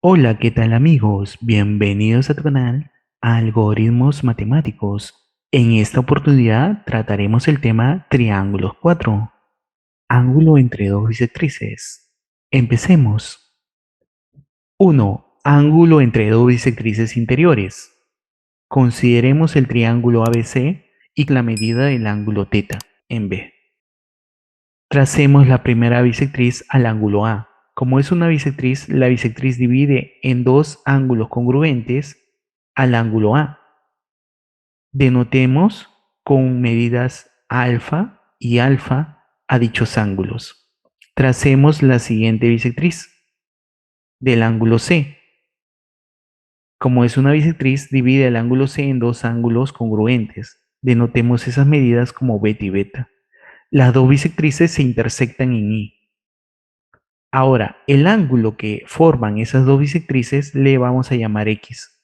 Hola, ¿qué tal amigos? Bienvenidos a tu canal Algoritmos Matemáticos. En esta oportunidad trataremos el tema triángulos 4, ángulo entre dos bisectrices. Empecemos. 1. Ángulo entre dos bisectrices interiores. Consideremos el triángulo ABC y la medida del ángulo θ en B. Tracemos la primera bisectriz al ángulo A. Como es una bisectriz, la bisectriz divide en dos ángulos congruentes al ángulo A. Denotemos con medidas alfa y alfa a dichos ángulos. Tracemos la siguiente bisectriz del ángulo C. Como es una bisectriz, divide el ángulo C en dos ángulos congruentes. Denotemos esas medidas como beta y beta. Las dos bisectrices se intersectan en I. Ahora, el ángulo que forman esas dos bisectrices le vamos a llamar X.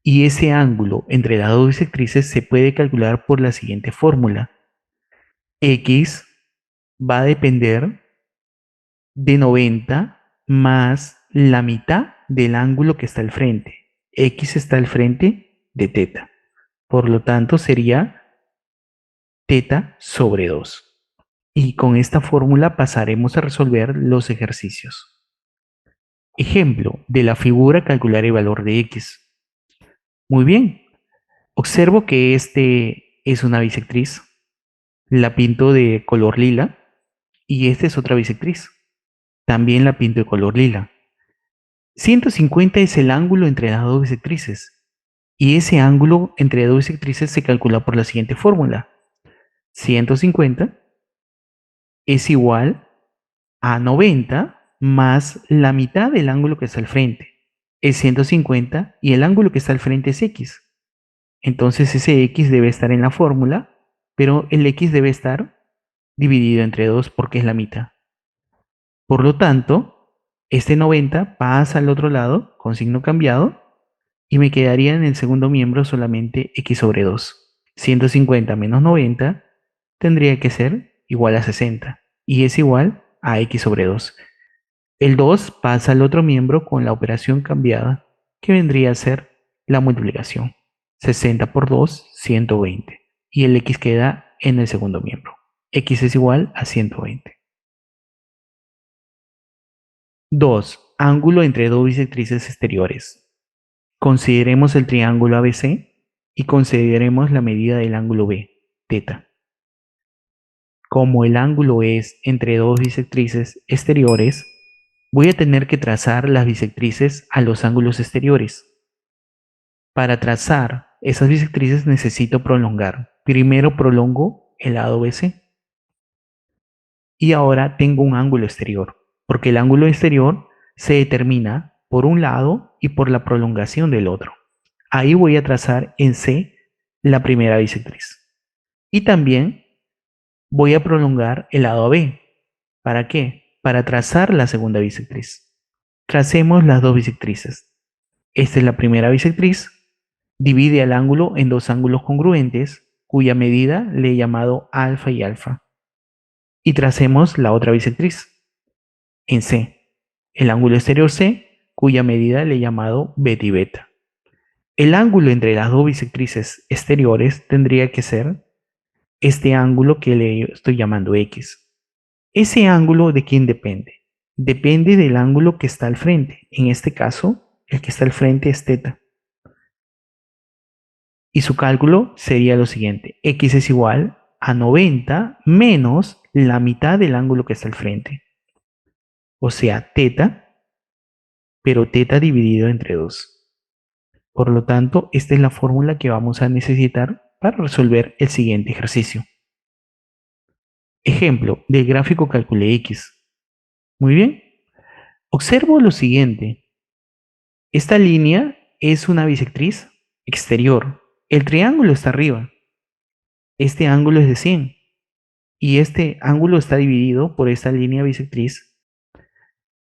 Y ese ángulo entre las dos bisectrices se puede calcular por la siguiente fórmula. X va a depender de 90 más la mitad del ángulo que está al frente. X está al frente de θ. Por lo tanto, sería θ sobre 2. Y con esta fórmula pasaremos a resolver los ejercicios. Ejemplo, de la figura calcular el valor de X. Muy bien, observo que este es una bisectriz. La pinto de color lila y esta es otra bisectriz. También la pinto de color lila. 150 es el ángulo entre las dos bisectrices. Y ese ángulo entre dos bisectrices se calcula por la siguiente fórmula. 150 es igual a 90 más la mitad del ángulo que está al frente. Es 150 y el ángulo que está al frente es X. Entonces ese X debe estar en la fórmula, pero el X debe estar dividido entre 2 porque es la mitad. Por lo tanto, este 90 pasa al otro lado con signo cambiado y me quedaría en el segundo miembro solamente X sobre 2. 150 menos 90 tendría que ser igual a 60 y es igual a X sobre 2. El 2 pasa al otro miembro con la operación cambiada que vendría a ser la multiplicación. 60 por 2, 120. Y el X queda en el segundo miembro. X es igual a 120. 2. Ángulo entre dos bisectrices exteriores. Consideremos el triángulo ABC y consideremos la medida del ángulo B, θ. Como el ángulo es entre dos bisectrices exteriores, voy a tener que trazar las bisectrices a los ángulos exteriores. Para trazar esas bisectrices necesito prolongar. Primero prolongo el lado BC. Y ahora tengo un ángulo exterior, porque el ángulo exterior se determina por un lado y por la prolongación del otro. Ahí voy a trazar en C la primera bisectriz. Y también voy a prolongar el lado AB. ¿Para qué? Para trazar la segunda bisectriz. Tracemos las dos bisectrices. Esta es la primera bisectriz. Divide el ángulo en dos ángulos congruentes, cuya medida le he llamado alfa y alfa. Y tracemos la otra bisectriz en C, el ángulo exterior C, cuya medida le he llamado beta y beta. El ángulo entre las dos bisectrices exteriores tendría que ser este ángulo que le estoy llamando X. ¿Ese ángulo de quién depende? Depende del ángulo que está al frente. En este caso, el que está al frente es θ. Y su cálculo sería lo siguiente. X es igual a 90 menos la mitad del ángulo que está al frente. O sea, θ, pero θ dividido entre 2. Por lo tanto, esta es la fórmula que vamos a necesitar para resolver el siguiente ejercicio. Ejemplo, del gráfico calcule X. Muy bien. Observo lo siguiente. Esta línea es una bisectriz exterior. El triángulo está arriba. Este ángulo es de 100. Y este ángulo está dividido por esta línea bisectriz.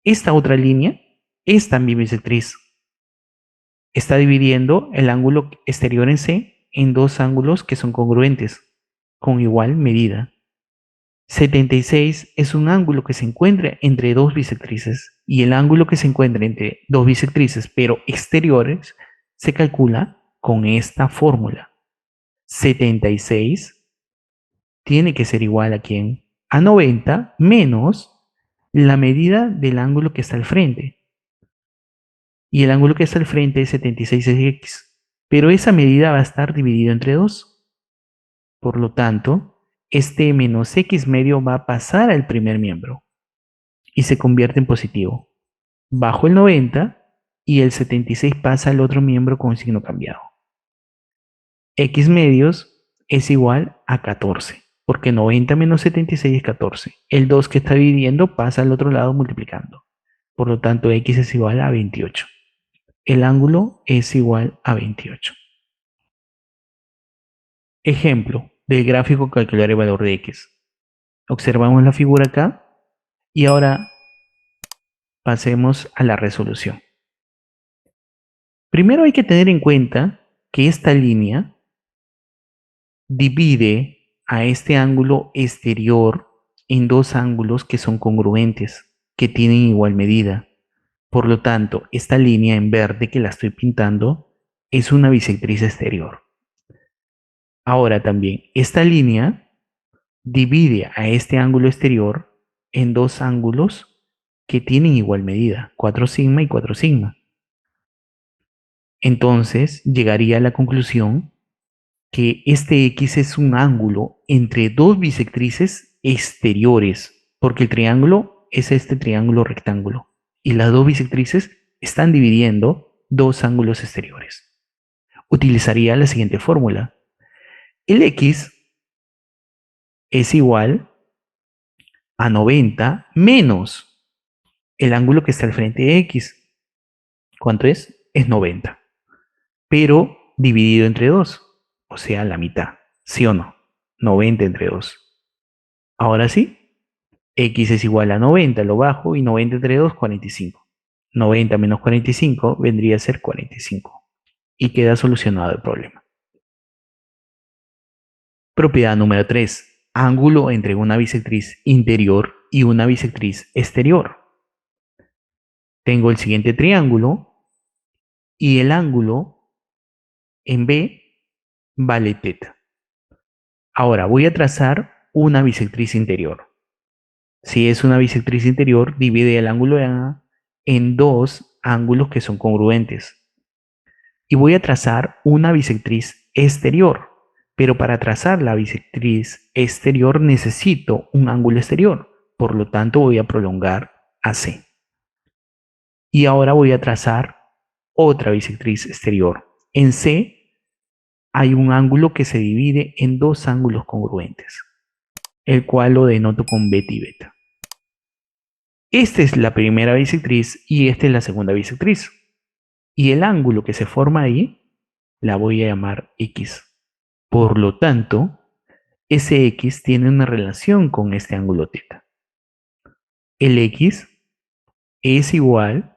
Esta otra línea es también bisectriz. Está dividiendo el ángulo exterior en C en dos ángulos que son congruentes, con igual medida. 76 es un ángulo que se encuentra entre dos bisectrices y el ángulo que se encuentra entre dos bisectrices, pero exteriores, se calcula con esta fórmula. 76 tiene que ser igual a ¿quién? A 90 menos la medida del ángulo que está al frente. Y el ángulo que está al frente es 76 es x. Pero esa medida va a estar dividida entre 2. Por lo tanto, este menos x medio va a pasar al primer miembro y se convierte en positivo. Bajo el 90 y el 76 pasa al otro miembro con signo cambiado. X medios es igual a 14, porque 90 menos 76 es 14. El 2 que está dividiendo pasa al otro lado multiplicando. Por lo tanto, X es igual a 28. El ángulo es igual a 28. Ejemplo del gráfico calcular el valor de X. Observamos la figura acá y ahora pasemos a la resolución. Primero hay que tener en cuenta que esta línea divide a este ángulo exterior en dos ángulos que son congruentes, que tienen igual medida. Por lo tanto, esta línea en verde que la estoy pintando es una bisectriz exterior. Ahora también, esta línea divide a este ángulo exterior en dos ángulos que tienen igual medida, 4 sigma y 4 sigma. Entonces, llegaría a la conclusión que este X es un ángulo entre dos bisectrices exteriores, porque el triángulo es este triángulo rectángulo y las dos bisectrices están dividiendo dos ángulos exteriores. Utilizaría la siguiente fórmula. El X es igual a 90 menos el ángulo que está al frente de X. ¿Cuánto es? Es 90, pero dividido entre 2, o sea, la mitad. ¿Sí o no? 90 entre 2. Ahora sí, X es igual a 90, lo bajo, y 90 entre 2, 45. 90 menos 45 vendría a ser 45. Y queda solucionado el problema. Propiedad número 3. Ángulo entre una bisectriz interior y una bisectriz exterior. Tengo el siguiente triángulo y el ángulo en B vale teta. Ahora voy a trazar una bisectriz interior. Si es una bisectriz interior, divide el ángulo de A en dos ángulos que son congruentes. Y voy a trazar una bisectriz exterior. Pero para trazar la bisectriz exterior necesito un ángulo exterior. Por lo tanto, voy a prolongar AC. Y ahora voy a trazar otra bisectriz exterior. En C hay un ángulo que se divide en dos ángulos congruentes, el cual lo denoto con beta y beta. Esta es la primera bisectriz y esta es la segunda bisectriz. Y el ángulo que se forma ahí la voy a llamar X. Por lo tanto, ese X tiene una relación con este ángulo teta. El X es igual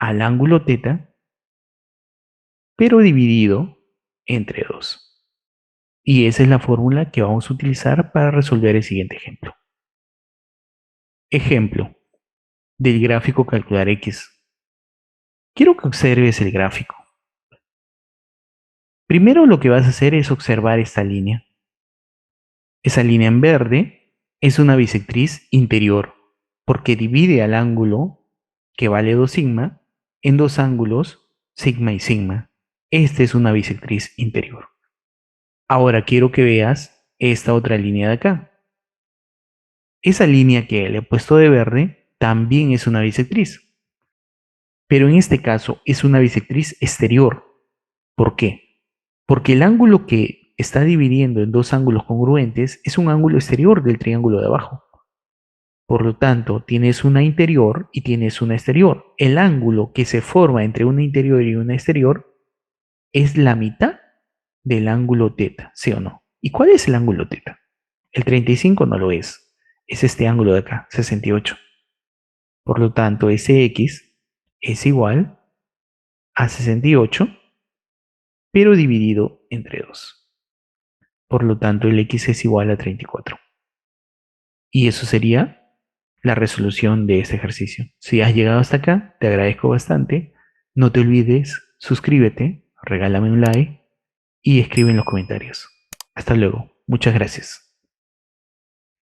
al ángulo teta, pero dividido entre 2. Y esa es la fórmula que vamos a utilizar para resolver el siguiente ejemplo. Ejemplo del gráfico calcular X. Quiero que observes el gráfico. Primero lo que vas a hacer es observar esta línea. Esa línea en verde es una bisectriz interior porque divide al ángulo que vale 2 sigma en dos ángulos sigma y sigma. Esta es una bisectriz interior. Ahora quiero que veas esta otra línea de acá. Esa línea que le he puesto de verde también es una bisectriz, pero en este caso es una bisectriz exterior. ¿Por qué? Porque el ángulo que está dividiendo en dos ángulos congruentes es un ángulo exterior del triángulo de abajo. Por lo tanto, tienes una interior y tienes una exterior. El ángulo que se forma entre una interior y una exterior es la mitad del ángulo teta, ¿sí o no? ¿Y cuál es el ángulo teta? El 35 no lo es. Es este ángulo de acá, 68. Por lo tanto, ese X es igual a 68, pero dividido entre 2. Por lo tanto, el X es igual a 34. Y eso sería la resolución de este ejercicio. Si has llegado hasta acá, te agradezco bastante. No te olvides, suscríbete, regálame un like y escribe en los comentarios. Hasta luego. Muchas gracias.